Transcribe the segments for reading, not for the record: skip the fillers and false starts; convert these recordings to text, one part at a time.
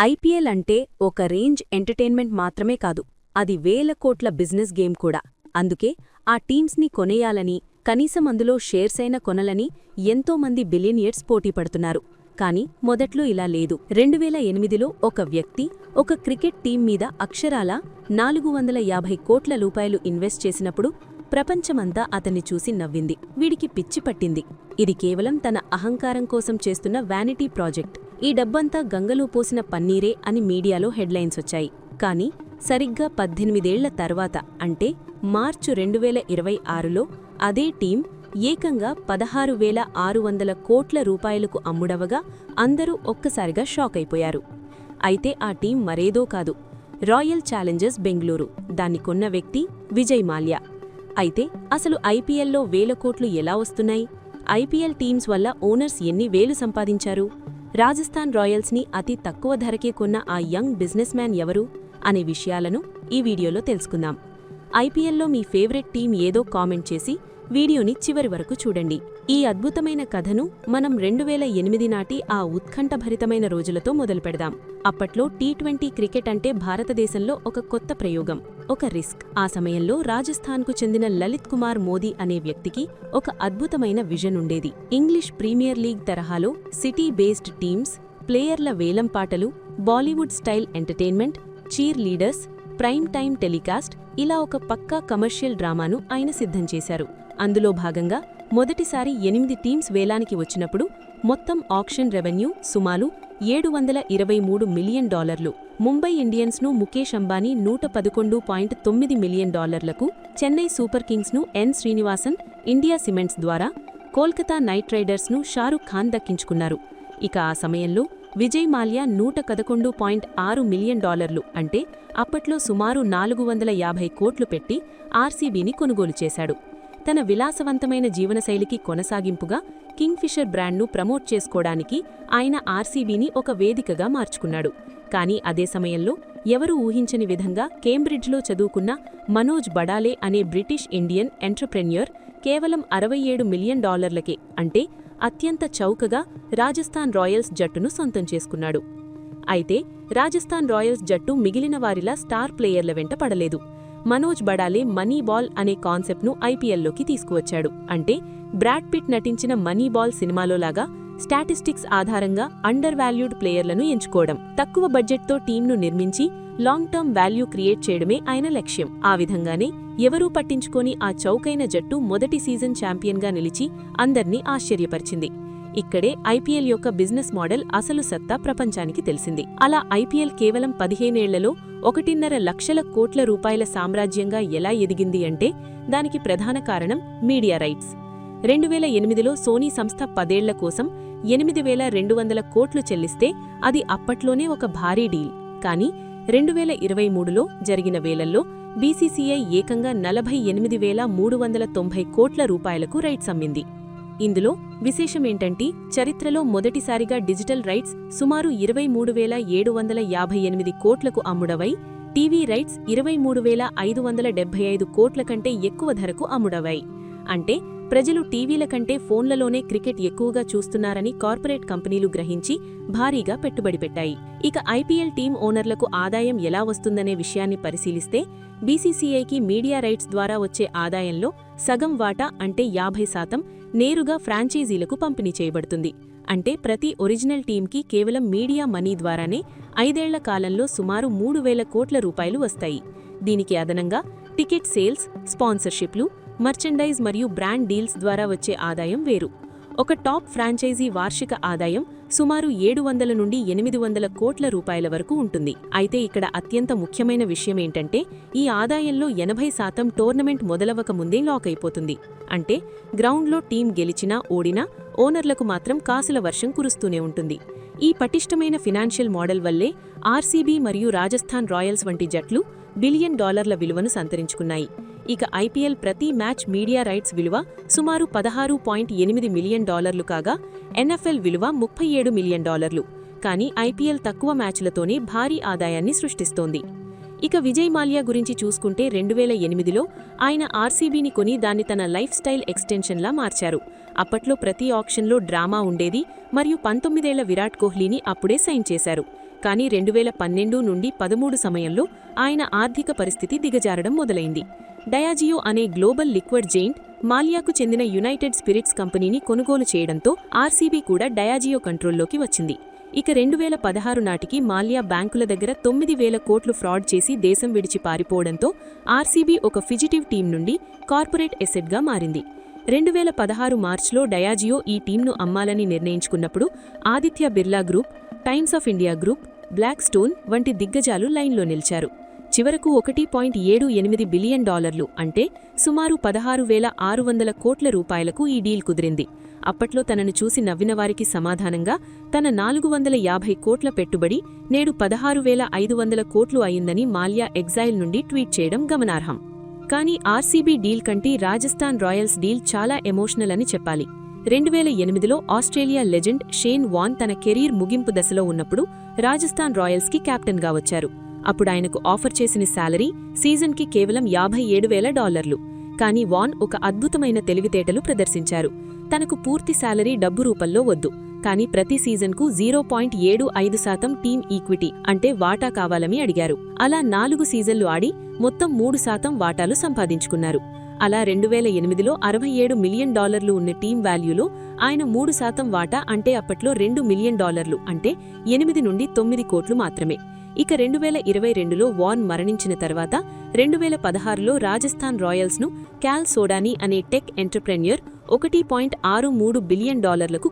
IPL అంటే ఒక range entertainment మాత్రమే కాదు, అది వేల కోట్ల బిజినెస్ గేమ్ కూడా. అందుకే ఆ టీమ్స్ని కొనేయాలని, కనీసం అందులో షేర్సైనా కొనలని ఎంతోమంది బిలియనియర్స్ పోటీపడుతున్నారు. కానీ మొదట్లో ఇలా లేదు. 2008లో ఒక వ్యక్తి ఒక క్రికెట్ టీం మీద అక్షరాలా 450 కోట్ల రూపాయలు ఇన్వెస్ట్ చేసినప్పుడు ప్రపంచమంతా అతన్ని చూసి నవ్వింది. వీడికి పిచ్చి పట్టింది. ఇది కేవలం తన అహంకారం కోసం చేస్తున్న వ్యానిటీ ప్రాజెక్ట్. ఈ డబ్బంతా గంగలో పోసిన పన్నీరే అని మీడియాలో హెడ్లైన్స్ వచ్చాయి. కానీ సరిగ్గా 18 ఏళ్ల తర్వాత, అంటే మార్చు 2026లో అదే టీం ఏకంగా 16,600 కోట్ల రూపాయలకు అమ్ముడవగా అందరూ ఒక్కసారిగా షాక్ అయిపోయారు. అయితే ఆ టీం మరేదో కాదు, రాయల్ ఛాలెంజర్స్ బెంగళూరు. దాన్ని కొన్న వ్యక్తి విజయ్ మాల్యా. అయితే అసలు ఐపీఎల్లో వేల కోట్లు ఎలా వస్తున్నాయి? ఐపీఎల్ టీమ్స్ వల్ల ఓనర్స్ ఎన్ని వేలు సంపాదించారు? రాజస్థాన్ రాయల్స్ని అతి తక్కువ ధరకే కొన్న ఆ యంగ్ బిజినెస్ మ్యాన్ ఎవరు అనే విషయాలను ఈ వీడియోలో తెలుసుకుందాం. ఐపీఎల్లో మీ ఫేవరెట్ టీం ఏదో కామెంట్ చేసి వీడియోని చివరి వరకు చూడండి. ఈ అద్భుతమైన కథను మనం 2008 నాటి ఆ ఉత్కంఠభరితమైన రోజులతో మొదలుపెడదాం. అప్పట్లో టీ20 క్రికెట్ అంటే భారతదేశంలో ఒక కొత్త ప్రయోగం, ఒక రిస్క్. ఆ సమయంలో రాజస్థాన్కు చెందిన లలిత్ కుమార్ మోదీ అనే వ్యక్తికి ఒక అద్భుతమైన విజన్ ఉండేది. ఇంగ్లీష్ ప్రీమియర్ లీగ్ తరహాలో సిటీ బేస్డ్ టీమ్స్, ప్లేయర్ల వేలంపాటలు, Bollywood style entertainment, cheer leaders, prime time telecast, ఇలా ఒక పక్కా కమర్షియల్ డ్రామాను ఆయన సిద్ధం చేశారు. అందులో భాగంగా మొదటిసారి 8 టీమ్స్ వేలానికి వచ్చినప్పుడు మొత్తం ఆక్షన్ రెవెన్యూ సుమారు $723 మిలియన్. ముంబై ఇండియన్స్ను ముఖేష్ అంబానీ $111.9 మిలియన్, చెన్నై సూపర్ కింగ్స్ను ఎన్ శ్రీనివాసన్, ఇండియా సిమెంట్స్ ద్వారా కోల్కతా నైట్ రైడర్స్ను షారుఖ్ ఖాన్ దక్కించుకున్నారు. ఇక ఆ సమయంలో విజయ్ మాల్యా $111.6 మిలియన్, అంటే అప్పట్లో సుమారు 450 కోట్లు పెట్టి ఆర్సీబీని కొనుగోలు చేశాడు. తన విలాసవంతమైన జీవనశైలికి కొనసాగింపుగా కింగ్ఫిషర్ బ్రాండ్ను ప్రమోట్ చేసుకోవడానికి ఆయన ఆర్సీబీని ఒక వేదికగా మార్చుకున్నాడు. కానీ అదే సమయంలో ఎవరూ ఊహించని విధంగా కేంబ్రిడ్జ్లో చదువుకున్న మనోజ్ బడాలే అనే బ్రిటిష్ ఇండియన్ ఎంటర్ప్రెన్యూర్ కేవలం $67 మిలియన్, అంటే అత్యంత చౌకగా రాజస్థాన్ రాయల్స్ జట్టును సొంతం చేసుకున్నాడు. అయితే రాజస్థాన్ రాయల్స్ జట్టు మిగిలిన వారిలా స్టార్ ప్లేయర్ల వెంట పడలేదు. మనోజ్ బడాలే మనీ బాల్ అనే కాన్సెప్ట్ను ఐపీఎల్లోకి తీసుకువచ్చాడు. అంటే బ్రాడ్ పిట్ నటించిన మనీ బాల్ సినిమాలోలాగా స్టాటిస్టిక్స్ ఆధారంగా అండర్ వాల్యూడ్ ప్లేయర్లను ఎంచుకోవడం, తక్కువ బడ్జెట్తో టీంను నిర్మించి లాంగ్ టర్మ్ వాల్యూ క్రియేట్ చేయడమే ఆయన లక్ష్యం. ఆ విధంగానే ఎవరూ పట్టించుకోని ఆ చౌకైన జట్టు మొదటి సీజన్ ఛాంపియన్గా నిలిచి అందర్నీ ఆశ్చర్యపరిచింది. ఇక్కడే ఐపీఎల్ యొక్క బిజినెస్ మోడల్ అసలు సత్తా ప్రపంచానికి తెలిసింది. అలా ఐపీఎల్ కేవలం 15 ఏళ్లలో 1.5 లక్షల కోట్ల రూపాయల సామ్రాజ్యంగా ఎలా ఎదిగింది అంటే దానికి ప్రధాన కారణం మీడియా రైట్స్. 2008లో సోనీ సంస్థ 10 ఏళ్ల కోసం 8,200 కోట్లు చెల్లిస్తే అది అప్పట్లోనే ఒక భారీ డీల్. కానీ 2023లో జరిగిన వేలల్లో బీసీసీఐ ఏకంగా 48,390 కోట్ల రూపాయలకు రైట్స్ అమ్మింది. ఇందులో విశేషమేంటంటే చరిత్రలో మొదటిసారిగా డిజిటల్ రైట్స్ సుమారు 23,758 కోట్లకు అమ్ముడవై, టీవీ రైట్స్ 23,575 కోట్ల కంటే ఎక్కువ ధరకు అమ్ముడవై. అంటే ప్రజలు టీవీల కంటే ఫోన్లలోనే క్రికెట్ ఎక్కువగా చూస్తున్నారని కార్పొరేట్ కంపెనీలు గ్రహించి భారీగా పెట్టుబడి పెట్టాయి. ఇక ఐపీఎల్ టీం ఓనర్లకు ఆదాయం ఎలా వస్తుందనే విషయాన్ని పరిశీలిస్తే బీసీసీఐకి మీడియా రైట్స్ ద్వారా వచ్చే ఆదాయంలో సగం వాటా, అంటే 50%, నేరుగా ఫ్రాంచైజీలకు పంపిణీ చేయబడుతుంది. అంటే ప్రతి ఒరిజినల్ టీంకి కేవలం మీడియా మనీ ద్వారానే 5 ఏళ్ల కాలంలో సుమారు 3,000 కోట్ల రూపాయలు వస్తాయి. దీనికి అదనంగా టికెట్ సేల్స్, స్పాన్సర్షిప్లు, మర్చెండైజ్ మరియు బ్రాండ్ డీల్స్ ద్వారా వచ్చే ఆదాయం వేరు. ఒక టాప్ ఫ్రాంచైజీ వార్షిక ఆదాయం సుమారు 700 నుండి 800 కోట్ల రూపాయల వరకు ఉంటుంది. అయితే ఇక్కడ అత్యంత ముఖ్యమైన విషయమేంటంటే ఈ ఆదాయంలో 80% టోర్నమెంట్ మొదలవక ముందే లాక్ అయిపోతుంది. అంటే గ్రౌండ్లో టీం గెలిచినా ఓడినా ఓనర్లకు మాత్రం కాసుల వర్షం కురుస్తూనే ఉంటుంది. ఈ పటిష్టమైన ఫినాన్షియల్ మోడల్ వల్లే ఆర్సీబీ మరియు రాజస్థాన్ రాయల్స్ వంటి జట్లు $1 బిలియన్ విలువను సంతరించుకున్నాయి. ఇక ఐపీఎల్ ప్రతి మ్యాచ్ మీడియా రైట్స్ విలువ సుమారు $16.8 మిలియన్ కాగా ఎన్ఎఫ్ఎల్ విలువ $37 మిలియన్. కానీ ఐపీఎల్ తక్కువ మ్యాచ్లతోనే భారీ ఆదాయాన్ని సృష్టిస్తోంది. ఇక విజయ్ మాల్యా గురించి చూసుకుంటే 2008లో ఆయన ఆర్సీబీని కొని దాన్ని తన లైఫ్ స్టైల్ ఎక్స్టెన్షన్లా మార్చారు. అప్పట్లో ప్రతి ఆక్షన్లో డ్రామా ఉండేది మరియు 19 ఏళ్ల విరాట్ కోహ్లీని అప్పుడే సైన్ చేశారు. కానీ 2012 నుండి 13 సమయంలో ఆయన ఆర్థిక పరిస్థితి దిగజారడం మొదలైంది. డయాజియో అనే గ్లోబల్ లిక్విడ్ జెయింట్ మాల్యాకు చెందిన యునైటెడ్ స్పిరిట్స్ కంపెనీని కొనుగోలు చేయడంతో ఆర్సీబీ కూడా డయాజియో కంట్రోల్లోకి వచ్చింది. ఇక 2016 నాటికి మాల్యా బ్యాంకుల దగ్గర 9,000 కోట్లు ఫ్రాడ్ చేసి దేశం విడిచి పారిపోవడంతో ఆర్సీబీ ఒక ఫిజిటివ్ టీం నుండి కార్పొరేట్ ఎసెట్గా మారింది. 2016 మార్చిలో డయాజియో ఈ టీంను అమ్మాలని నిర్ణయించుకున్నప్పుడు Aditya Birla group, Times of India group, Blackstone వంటి దిగ్గజాలు లైన్లో నిలిచారు. చివరకు $1.78 బిలియన్ అంటే సుమారు 16,600 కోట్ల రూపాయలకు ఈ డీల్ కుదిరింది. అప్పట్లో తనను చూసి నవ్వినవారికి సమాధానంగా తన 450 కోట్ల పెట్టుబడి నేడు 16,500 కోట్లు అయిందని మాల్యా ఎగ్జైల్ నుండి ట్వీట్ చేయడం గమనార్హం. కానీ ఆర్సీబీ డీల్ కంటే రాజస్థాన్ రాయల్స్ డీల్ చాలా ఎమోషనల్ అని చెప్పాలి. 2008లో ఆస్ట్రేలియా లెజెండ్ షేన్ వాన్ తన కెరీర్ ముగింపు దశలో ఉన్నప్పుడు రాజస్థాన్ రాయల్స్కి కెప్టెన్గా వచ్చారు. అప్పుడాయనకు ఆఫర్ చేసిన శాలరీ సీజన్కి కేవలం $57,000. కానీ వాన్ ఒక అద్భుతమైన తెలివితేటలు ప్రదర్శించారు. తనకు పూర్తి శాలరీ డబ్బు రూపంలో వద్దు, కానీ ప్రతి సీజన్కు 0.75% టీమ్ ఈక్విటీ అంటే వాటా కావాలని అడిగారు. అలా 4 సీజన్లు ఆడి మొత్తం 3% వాటాలు సంపాదించుకున్నారు. అలా 2008లో $67 మిలియన్ ఉన్న టీం వాల్యూలో ఆయన 3% వాటా అంటే అప్పట్లో $2 మిలియన్ అంటే 8 నుండి 9 కోట్లు మాత్రమే. ఇక 2022లో వాన్ మరణించిన తర్వాత 2016లో రాజస్థాన్ రాయల్స్ను క్యాల్ సోడానీ అనే టెక్ ఎంటర్ప్రెన్యూర్ $1.63 బిలియన్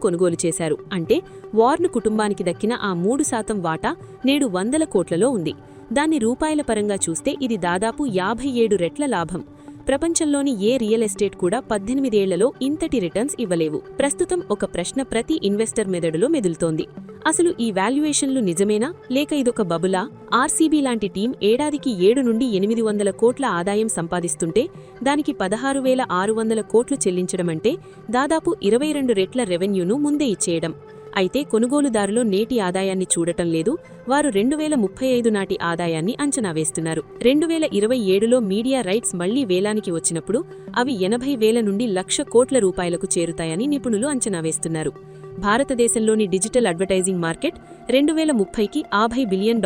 కొనుగోలు చేశారు. అంటే వార్న్ కుటుంబానికి దక్కిన ఆ 3% వాటా నేడు 100 కోట్లలో ఉంది. దాన్ని రూపాయల పరంగా చూస్తే ఇది దాదాపు 57 రెట్ల లాభం. ప్రపంచంలోని ఏ రియల్ ఎస్టేట్ కూడా 18 ఏళ్లలో ఇంతటి రిటర్న్స్ ఇవ్వలేవు. ప్రస్తుతం ఒక ప్రశ్న ప్రతి ఇన్వెస్టర్ మెదడులో మెదులుతోంది. అసలు ఈ వాల్యుయేషన్లు నిజమేనా, లేక ఇదొక బబులా? ఆర్సీబీ లాంటి టీం ఏడాదికి 7 నుండి 800 కోట్ల ఆదాయం సంపాదిస్తుంటే దానికి 16,600 కోట్లు చెల్లించడమంటే దాదాపు 22 రెట్ల రెవెన్యూను ముందే ఇచ్చేయడం. అయితే కొనుగోలుదారులో నేటి ఆదాయాన్ని చూడటం లేదు, వారు 2035 నాటి ఆదాయాన్ని అంచనా వేస్తున్నారు. 2027లో మీడియా రైట్స్ మళ్లీ వేలానికి వచ్చినప్పుడు అవి 80,000 నుండి 1,00,000 కోట్ల రూపాయలకు చేరుతాయని నిపుణులు అంచనా వేస్తున్నారు. భారతదేశంలోని డిజిటల్ అడ్వర్టైజింగ్ మార్కెట్ 2030కి $50 బిలియన్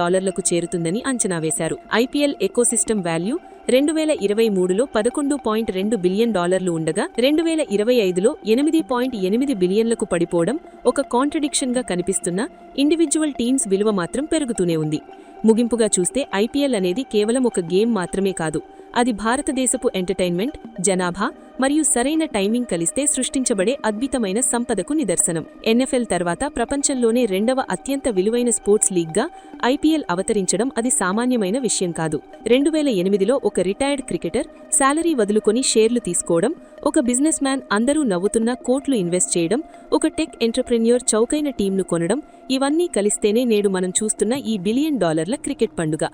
చేరుతుందని అంచనా వేశారు. ఐపీఎల్ ఎకోసిస్టమ్ వాల్యూ 2023లో $11.2 బిలియన్ ఉండగా 2025లో $8.8 బిలియన్లకు పడిపోవడం ఒక కాంట్రడిక్షన్గా కనిపిస్తున్నా ఇండివిడ్యువల్ టీమ్స్ విలువ మాత్రం పెరుగుతూనే ఉంది. ముగింపుగా చూస్తే ఐపీఎల్ అనేది కేవలం ఒక గేమ్ మాత్రమే కాదు, అది భారతదేశపు ఎంటర్టైన్మెంట్, జనాభా మరియు సరైన టైమింగ్ కలిస్తే సృష్టించబడే అద్భుతమైన సంపదకు నిదర్శనం. ఎన్ఎఫ్ఎల్ తర్వాత ప్రపంచంలోనే 2వ అత్యంత విలువైన స్పోర్ట్స్ లీగ్గా ఐపీఎల్ అవతరించడం అది సామాన్యమైన విషయం కాదు. 2008లో ఒక రిటైర్డ్ క్రికెటర్ శాలరీ వదులుకొని షేర్లు తీసుకోవడం, ఒక బిజినెస్ మ్యాన్ అందరూ నవ్వుతున్న కోట్లు ఇన్వెస్ట్ చేయడం, ఒక టెక్ ఎంటర్ప్రెన్యూర్ చౌకైన టీంను కొనడం, ఇవన్నీ కలిస్తేనే నేడు మనం చూస్తున్న ఈ $1 బిలియన్ క్రికెట్ పండుగ.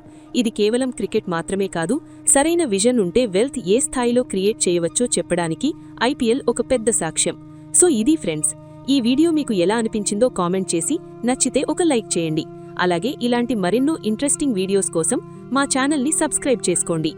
ఇది కేవలం క్రికెట్ మాత్రమే కాదు, సరైన విజన్ ఉంటే వెల్త్ ఏ స్థాయిలో క్రియేట్ చేయవచ్చో చెప్పడానికి ఐపీఎల్ ఒక పెద్ద సాక్ష్యం. సో ఇది ఫ్రెండ్స్, ఈ వీడియో మీకు ఎలా అనిపించిందో కామెంట్ చేసి నచ్చితే ఒక లైక్ చేయండి. అలాగే ఇలాంటి మరెన్నో ఇంట్రెస్టింగ్ వీడియోస్ కోసం మా ఛానల్ని సబ్స్క్రైబ్ చేసుకోండి.